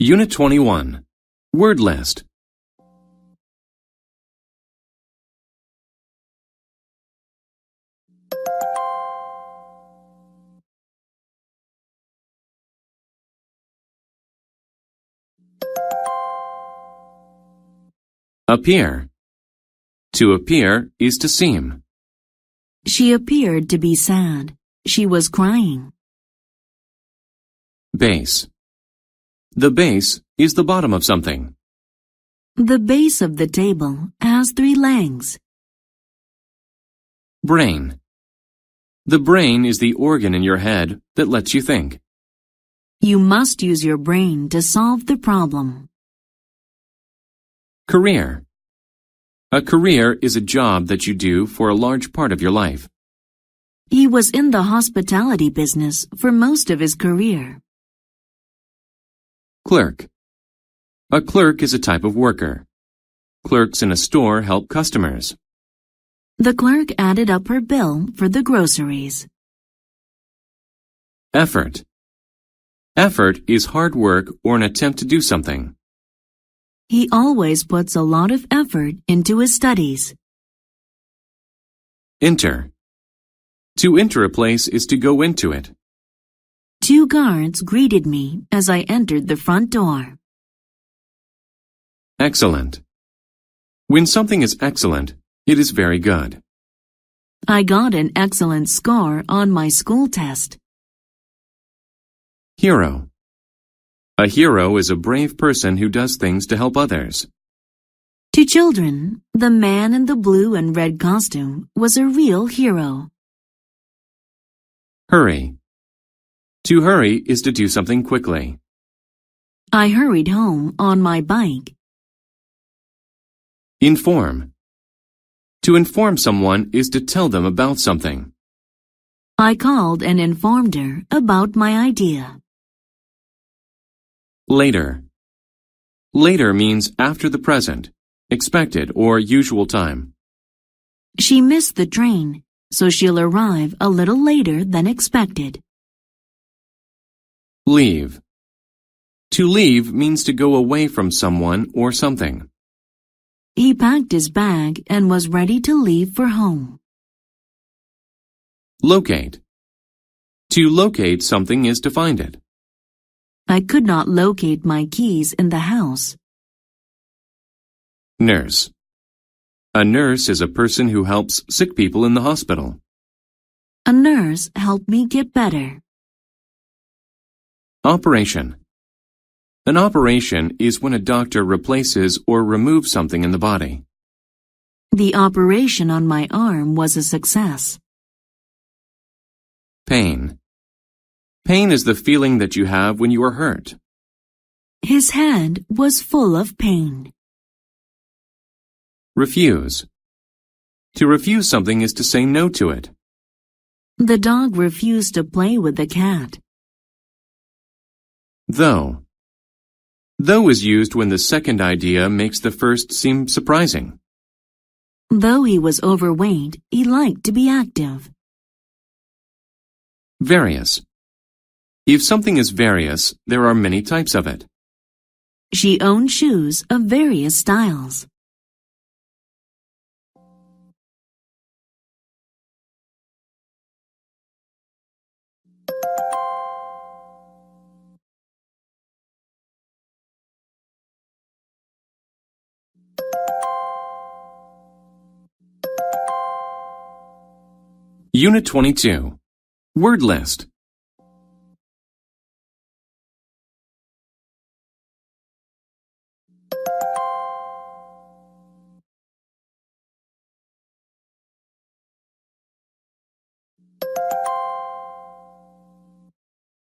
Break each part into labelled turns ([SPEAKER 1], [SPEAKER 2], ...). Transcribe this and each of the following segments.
[SPEAKER 1] Unit 21. Word list. Appear. To appear is to seem.
[SPEAKER 2] She appeared to be sad. She was crying.
[SPEAKER 1] Base. The base is the bottom of something.
[SPEAKER 2] The base of the table has 3 legs.
[SPEAKER 1] Brain. The brain is the organ in your head that lets you think.
[SPEAKER 2] You must use your brain to solve the problem.
[SPEAKER 1] Career. A career is a job that you do for a large part of your life.
[SPEAKER 2] He was in the hospitality business for most of his career.
[SPEAKER 1] Clerk. A clerk is a type of worker. Clerks in a store help customers.
[SPEAKER 2] The clerk added up her bill for the groceries.
[SPEAKER 1] Effort. Effort is hard work or an attempt to do something.
[SPEAKER 2] He always puts a lot of effort into his studies.
[SPEAKER 1] Enter. To enter a place is to go into it.
[SPEAKER 2] 2 guards greeted me as I entered the front door.
[SPEAKER 1] Excellent. When something is excellent, it is very good.
[SPEAKER 2] I got an excellent score on my school test.
[SPEAKER 1] Hero. A hero is a brave person who does things to help others.
[SPEAKER 2] To children, the man in the blue and red costume was a real hero.
[SPEAKER 1] Hurry. To hurry is to do something quickly.
[SPEAKER 2] I hurried home on my bike.
[SPEAKER 1] Inform. To inform someone is to tell them about something.
[SPEAKER 2] I called and informed her about my idea.
[SPEAKER 1] Later. Later means after the present, expected or usual time.
[SPEAKER 2] She missed the train, so she'll arrive a little later than expected.
[SPEAKER 1] Leave. To leave means to go away from someone or something.
[SPEAKER 2] He packed his bag and was ready to leave for home.
[SPEAKER 1] Locate. To locate something is to find it.
[SPEAKER 2] I could not locate my keys in the house.
[SPEAKER 1] Nurse. A nurse is a person who helps sick people in the hospital.
[SPEAKER 2] A nurse helped me get better.
[SPEAKER 1] Operation. An operation is when a doctor replaces or removes something in the body.
[SPEAKER 2] The operation on my arm was a success.
[SPEAKER 1] Pain. Pain is the feeling that you have when you are hurt.
[SPEAKER 2] His head was full of pain.
[SPEAKER 1] Refuse. To refuse something is to say no to it.
[SPEAKER 2] The dog refused to play with the cat.
[SPEAKER 1] Though. Though is used when the second idea makes the first seem surprising.
[SPEAKER 2] Though he was overweight, he liked to be active.
[SPEAKER 1] Various. If something is various, there are many types of it.
[SPEAKER 2] She owned shoes of various styles.
[SPEAKER 1] Unit 22. Word list.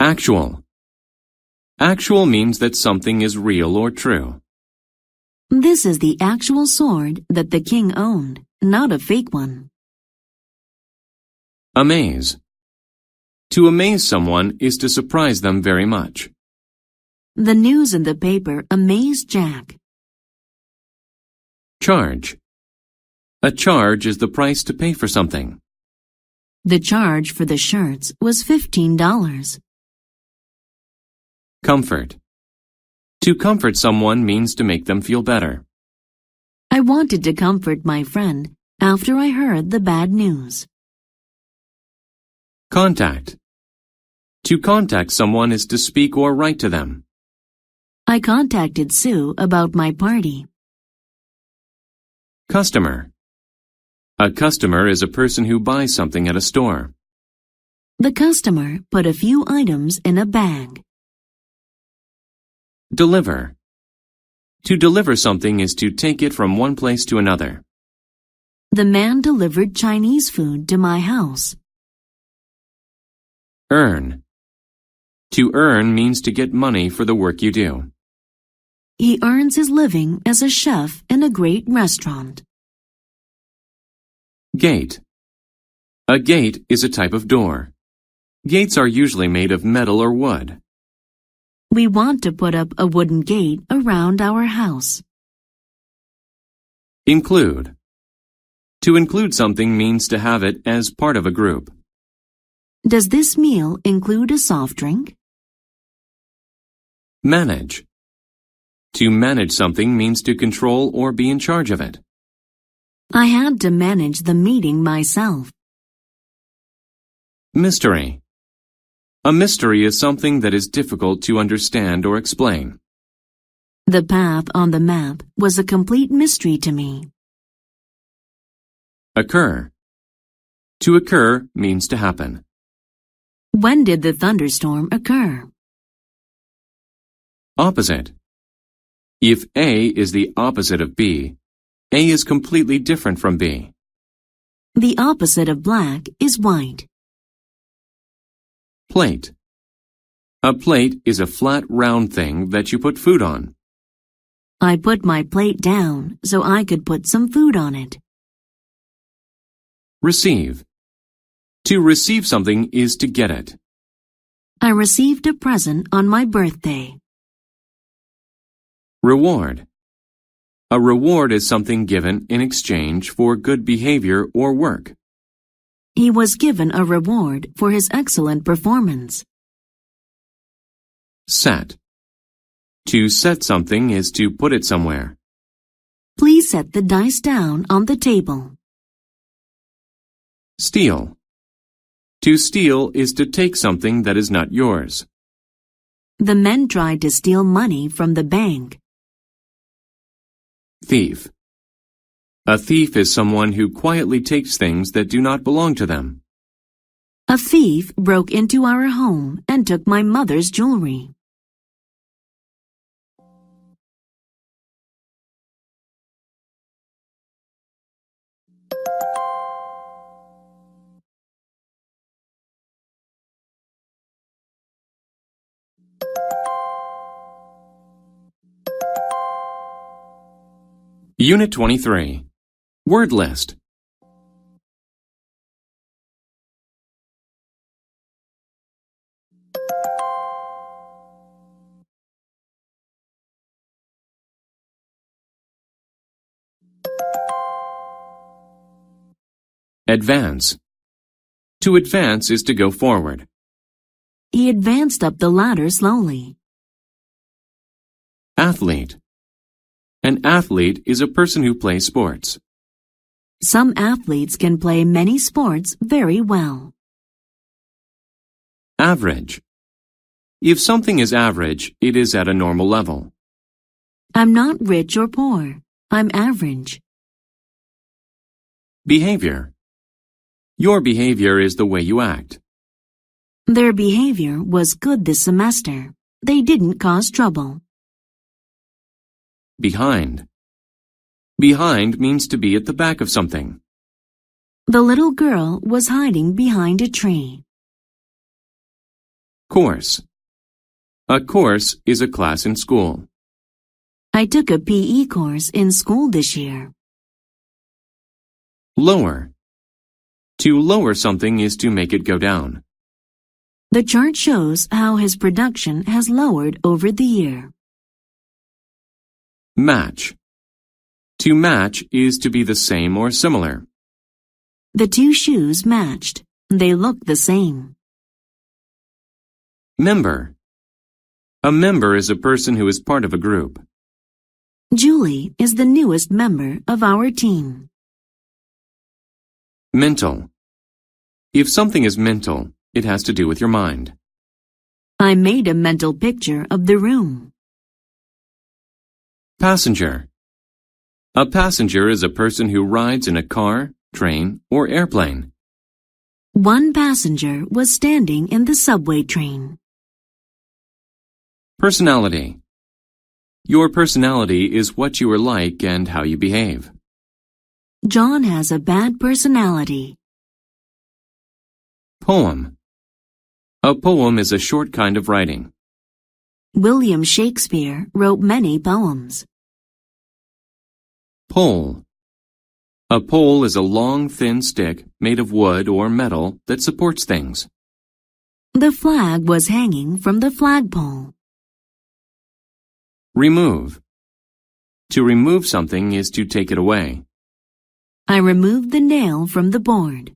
[SPEAKER 1] Actual. Actual means that something is real or true.
[SPEAKER 2] This is the actual sword that the king owned, not a fake one.
[SPEAKER 1] Amaze. To amaze someone is to surprise them very much.
[SPEAKER 2] The news in the paper amazed Jack.
[SPEAKER 1] Charge. A charge is the price to pay for something.
[SPEAKER 2] The charge for the shirts was $15.
[SPEAKER 1] Comfort. To comfort someone means to make them feel better.
[SPEAKER 2] I wanted to comfort my friend after I heard the bad news.
[SPEAKER 1] Contact. To contact someone is to speak or write to them.
[SPEAKER 2] I contacted Sue about my party.
[SPEAKER 1] Customer. A customer is a person who buys something at a store.
[SPEAKER 2] The customer put a few items in a bag.
[SPEAKER 1] Deliver. To deliver something is to take it from one place to another.
[SPEAKER 2] The man delivered Chinese food to my house.
[SPEAKER 1] Earn. To earn means to get money for the work you do.
[SPEAKER 2] He earns his living as a chef in a great restaurant.
[SPEAKER 1] Gate. A gate is a type of door. Gates are usually made of metal or wood.
[SPEAKER 2] We want to put up a wooden gate around our house.
[SPEAKER 1] Include. To include something means to have it as part of a group.
[SPEAKER 2] Does this meal include a soft drink?
[SPEAKER 1] Manage. To manage something means to control or be in charge of it.
[SPEAKER 2] I had to manage the meeting myself.
[SPEAKER 1] Mystery. A mystery is something that is difficult to understand or explain.
[SPEAKER 2] The path on the map was a complete mystery to me.
[SPEAKER 1] Occur. To occur means to happen.
[SPEAKER 2] When did the thunderstorm occur?
[SPEAKER 1] Opposite. If A is the opposite of B, A is completely different from B.
[SPEAKER 2] The opposite of black is white.
[SPEAKER 1] Plate. A plate is a flat round thing that you put food on.
[SPEAKER 2] I put my plate down so I could put some food on it.
[SPEAKER 1] Receive. To receive something is to get it.
[SPEAKER 2] I received a present on my birthday.
[SPEAKER 1] Reward. A reward is something given in exchange for good behavior or work.
[SPEAKER 2] He was given a reward for his excellent performance.
[SPEAKER 1] Set. To set something is to put it somewhere.
[SPEAKER 2] Please set the dice down on the table.
[SPEAKER 1] Steal. To steal is to take something that is not yours.
[SPEAKER 2] The men tried to steal money from the bank.
[SPEAKER 1] Thief. A thief is someone who quietly takes things that do not belong to them.
[SPEAKER 2] A thief broke into our home and took my mother's jewelry.
[SPEAKER 1] Unit 23. Word list. Advance. To advance is to go forward.
[SPEAKER 2] He advanced up the ladder slowly.
[SPEAKER 1] Athlete. An athlete is a person who plays sports.
[SPEAKER 2] Some athletes can play many sports very well.
[SPEAKER 1] Average. If something is average, it is at a normal level.
[SPEAKER 2] I'm not rich or poor. I'm average.
[SPEAKER 1] Behavior. Your behavior is the way you act.
[SPEAKER 2] Their behavior was good this semester. They didn't cause trouble.
[SPEAKER 1] Behind. Behind means to be at the back of something.
[SPEAKER 2] The little girl was hiding behind a tree.
[SPEAKER 1] Course. A course is a class in school.
[SPEAKER 2] I took a PE course in school this year.
[SPEAKER 1] Lower. To lower something is to make it go down.
[SPEAKER 2] The chart shows how his production has lowered over the year.
[SPEAKER 1] Match. To match is to be the same or similar.
[SPEAKER 2] The two shoes matched. They looked the same.
[SPEAKER 1] Member. A member is a person who is part of a group.
[SPEAKER 2] Julie is the newest member of our team.
[SPEAKER 1] Mental. If something is mental, it has to do with your mind.
[SPEAKER 2] I made a mental picture of the room.
[SPEAKER 1] Passenger. A passenger is a person who rides in a car, train, or airplane.
[SPEAKER 2] One passenger was standing in the subway train.
[SPEAKER 1] Personality. Your personality is what you are like and how you behave.
[SPEAKER 2] John has a bad personality.
[SPEAKER 1] Poem. A poem is a short kind of writing.
[SPEAKER 2] William Shakespeare wrote many poems.
[SPEAKER 1] Pole. A pole is a long, thin stick made of wood or metal that supports things.
[SPEAKER 2] The flag was hanging from the flagpole.
[SPEAKER 1] Remove. To remove something is to take it away.
[SPEAKER 2] I removed the nail from the board.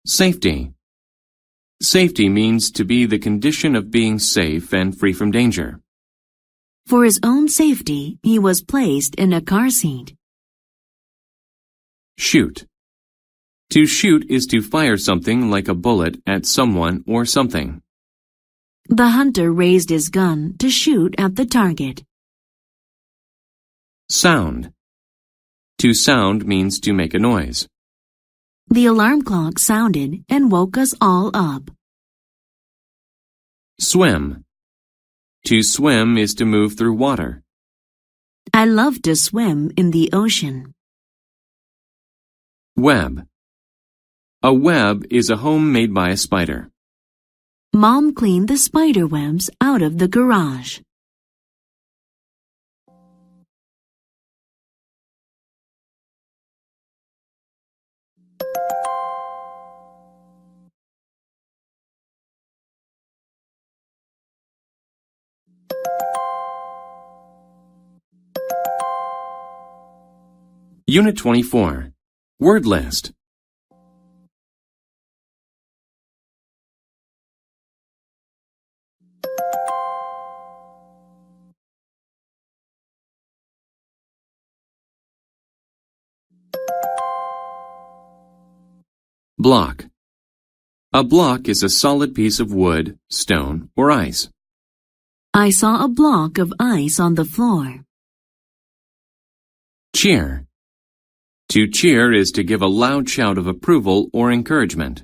[SPEAKER 1] Safety. Safety means to be the condition of being safe and free from danger.
[SPEAKER 2] For his own safety, he was placed in a car seat.
[SPEAKER 1] Shoot. To shoot is to fire something like a bullet at someone or something.
[SPEAKER 2] The hunter raised his gun to shoot at the target.
[SPEAKER 1] Sound. To sound means to make a noise.
[SPEAKER 2] The alarm clock sounded and woke us all up.
[SPEAKER 1] Swim. To swim is to move through water.
[SPEAKER 2] I love to swim in the ocean.
[SPEAKER 1] Web. A web is a home made by a spider.
[SPEAKER 2] Mom cleaned the spider webs out of the garage.
[SPEAKER 1] Unit 24. Word list. Block. A block is a solid piece of wood, stone, or ice.
[SPEAKER 2] I saw a block of ice on the floor.
[SPEAKER 1] Cheer. To cheer is to give a loud shout of approval or encouragement.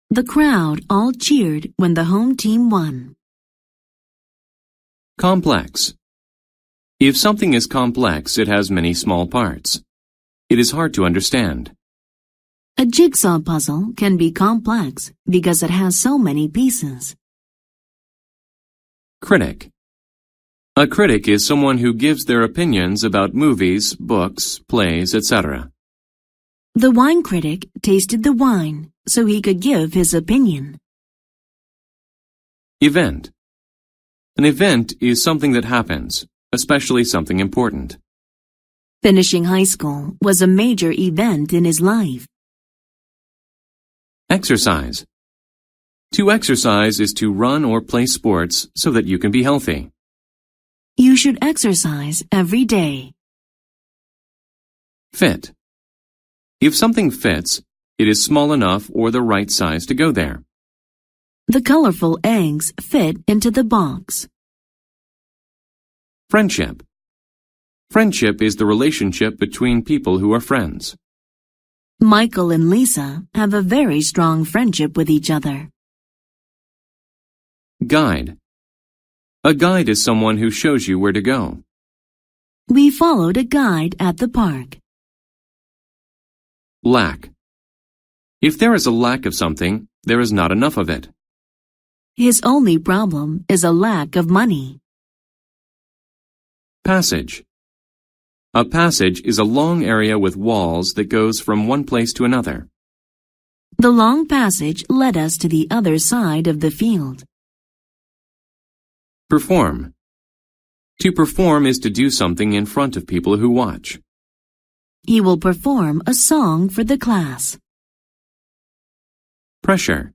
[SPEAKER 2] The crowd all cheered when the home team won.
[SPEAKER 1] Complex. If something is complex, it has many small parts. It is hard to understand.
[SPEAKER 2] A jigsaw puzzle can be complex because it has so many pieces.
[SPEAKER 1] Critic. A critic is someone who gives their opinions about movies, books, plays, etc.
[SPEAKER 2] The wine critic tasted the wine so he could give his opinion.
[SPEAKER 1] Event. An event is something that happens, especially something important.
[SPEAKER 2] Finishing high school was a major event in his life.
[SPEAKER 1] Exercise. To exercise is to run or play sports so that you can be healthy.
[SPEAKER 2] You should exercise every day.
[SPEAKER 1] Fit. If something fits, it is small enough or the right size to go there.
[SPEAKER 2] The colorful eggs fit into the box.
[SPEAKER 1] Friendship. Friendship is the relationship between people who are friends.
[SPEAKER 2] Michael and Lisa have a very strong friendship with each other.
[SPEAKER 1] Guide. A guide is someone who shows you where to go.
[SPEAKER 2] We followed a guide at the park.
[SPEAKER 1] Lack. If there is a lack of something, there is not enough of it.
[SPEAKER 2] His only problem is a lack of money.
[SPEAKER 1] Passage. A passage is a long area with walls that goes from one place to another.
[SPEAKER 2] The long passage led us to the other side of the field.
[SPEAKER 1] Perform. To perform is to do something in front of people who watch.
[SPEAKER 2] He will perform a song for the class.
[SPEAKER 1] Pressure.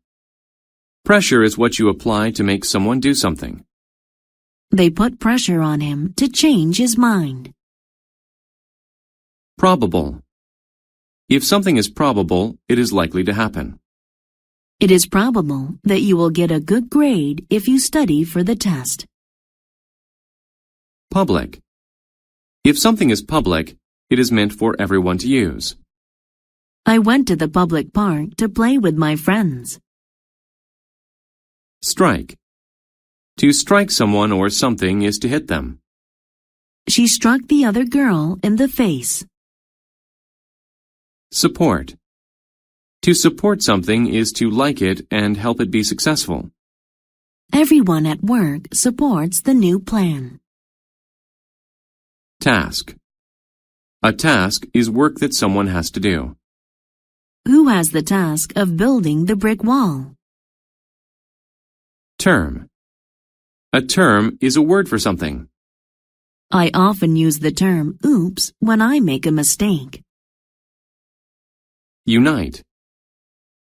[SPEAKER 1] Pressure is what you apply to make someone do something.
[SPEAKER 2] They put pressure on him to change his mind.
[SPEAKER 1] Probable. If something is probable, it is likely to happen.
[SPEAKER 2] It is probable that you will get a good grade if you study for the test.
[SPEAKER 1] Public. If something is public, it is meant for everyone to use.
[SPEAKER 2] I went to the public park to play with my friends.
[SPEAKER 1] Strike. To strike someone or something is to hit them.
[SPEAKER 2] She struck the other girl in the face.
[SPEAKER 1] Support. To support something is to like it and help it be successful.
[SPEAKER 2] Everyone at work supports the new plan.
[SPEAKER 1] Task. A task is work that someone has to do.
[SPEAKER 2] Who has the task of building the brick wall?
[SPEAKER 1] Term. A term is a word for something.
[SPEAKER 2] I often use the term oops when I make a mistake.
[SPEAKER 1] Unite.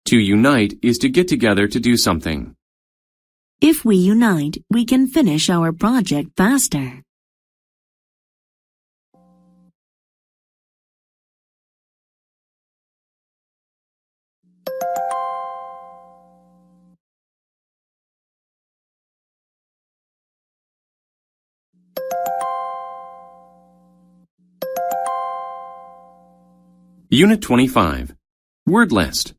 [SPEAKER 1] To unite is to get together to do something.
[SPEAKER 2] If we unite, we can finish our project faster.
[SPEAKER 1] Unit 25. Word list.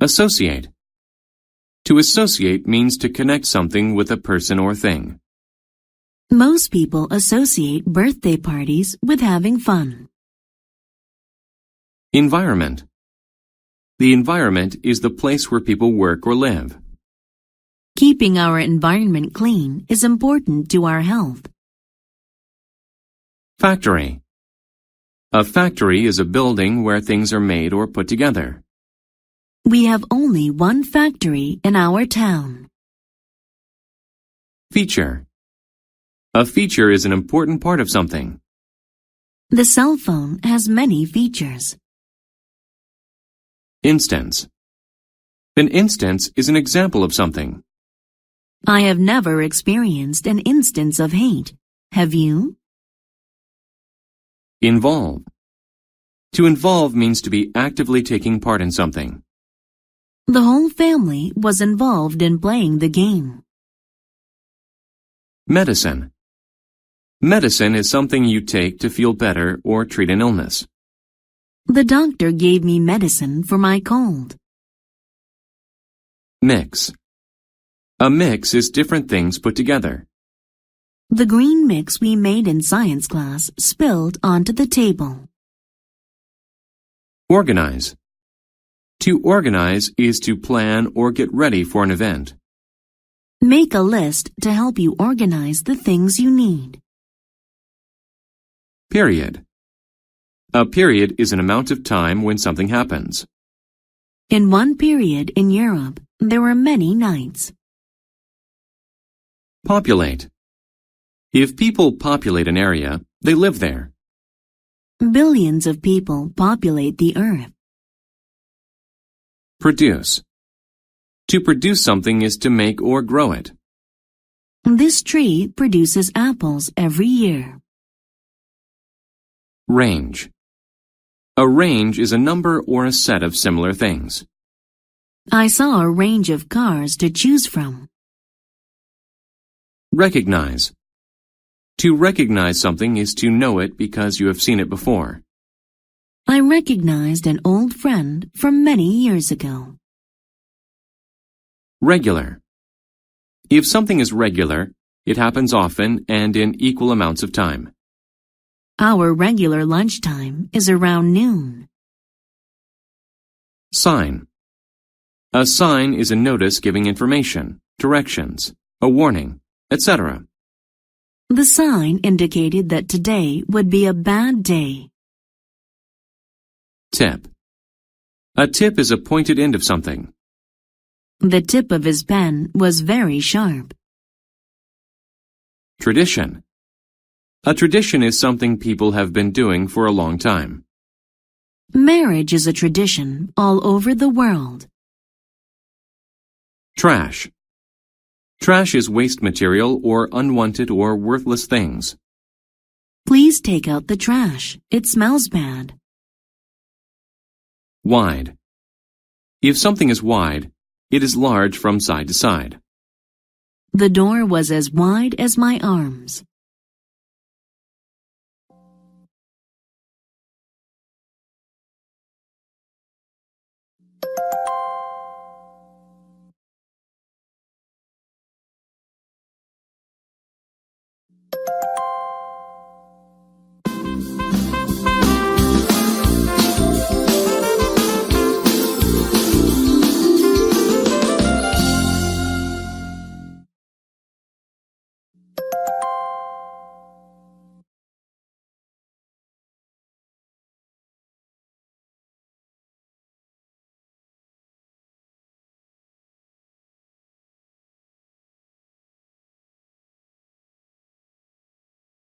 [SPEAKER 1] Associate. To associate means to connect something with a person or thing.
[SPEAKER 2] Most people associate birthday parties with having fun.
[SPEAKER 1] Environment. The environment is the place where people work or live.
[SPEAKER 2] Keeping our environment clean is important to our health.
[SPEAKER 1] Factory. A factory is a building where things are made or put together.
[SPEAKER 2] We have only one factory in our town.
[SPEAKER 1] Feature. A feature is an important part of something.
[SPEAKER 2] The cell phone has many features.
[SPEAKER 1] Instance. An instance is an example of something.
[SPEAKER 2] I have never experienced an instance of hate. Have you?
[SPEAKER 1] Involve. To involve means to be actively taking part in something.
[SPEAKER 2] The whole family was involved in playing the game.
[SPEAKER 1] Medicine. Medicine is something you take to feel better or treat an illness.
[SPEAKER 2] The doctor gave me medicine for my cold.
[SPEAKER 1] Mix. A mix is different things put together.
[SPEAKER 2] The green mix we made in science class spilled onto the table.
[SPEAKER 1] Organize. To organize is to plan or get ready for an event.
[SPEAKER 2] Make a list to help you organize the things you need.
[SPEAKER 1] Period. A period is an amount of time when something happens.
[SPEAKER 2] In one period in Europe, there were many nights.
[SPEAKER 1] Populate. If people populate an area, they live there.
[SPEAKER 2] Billions of people populate the earth.
[SPEAKER 1] Produce. To produce something is to make or grow it.
[SPEAKER 2] This tree produces apples every year.
[SPEAKER 1] Range. A range is a number or a set of similar things.
[SPEAKER 2] I saw a range of cars to choose from.
[SPEAKER 1] Recognize. To recognize something is to know it because you have seen it before.
[SPEAKER 2] I recognized an old friend from many years ago.
[SPEAKER 1] Regular. If something is regular, it happens often and in equal amounts of time.
[SPEAKER 2] Our regular lunchtime is around noon.
[SPEAKER 1] Sign. A sign is a notice giving information, directions, a warning, etc.
[SPEAKER 2] The sign indicated that today would be a bad day.
[SPEAKER 1] Tip. A tip is a pointed end of something.
[SPEAKER 2] The tip of his pen was very sharp.
[SPEAKER 1] Tradition. A tradition is something people have been doing for a long time.
[SPEAKER 2] Marriage is a tradition all over the world.
[SPEAKER 1] Trash. Trash is waste material or unwanted or worthless things.
[SPEAKER 2] Please take out the trash. It smells bad.
[SPEAKER 1] Wide. If something is wide, it is large from side to side.
[SPEAKER 2] The door was as wide as my arms.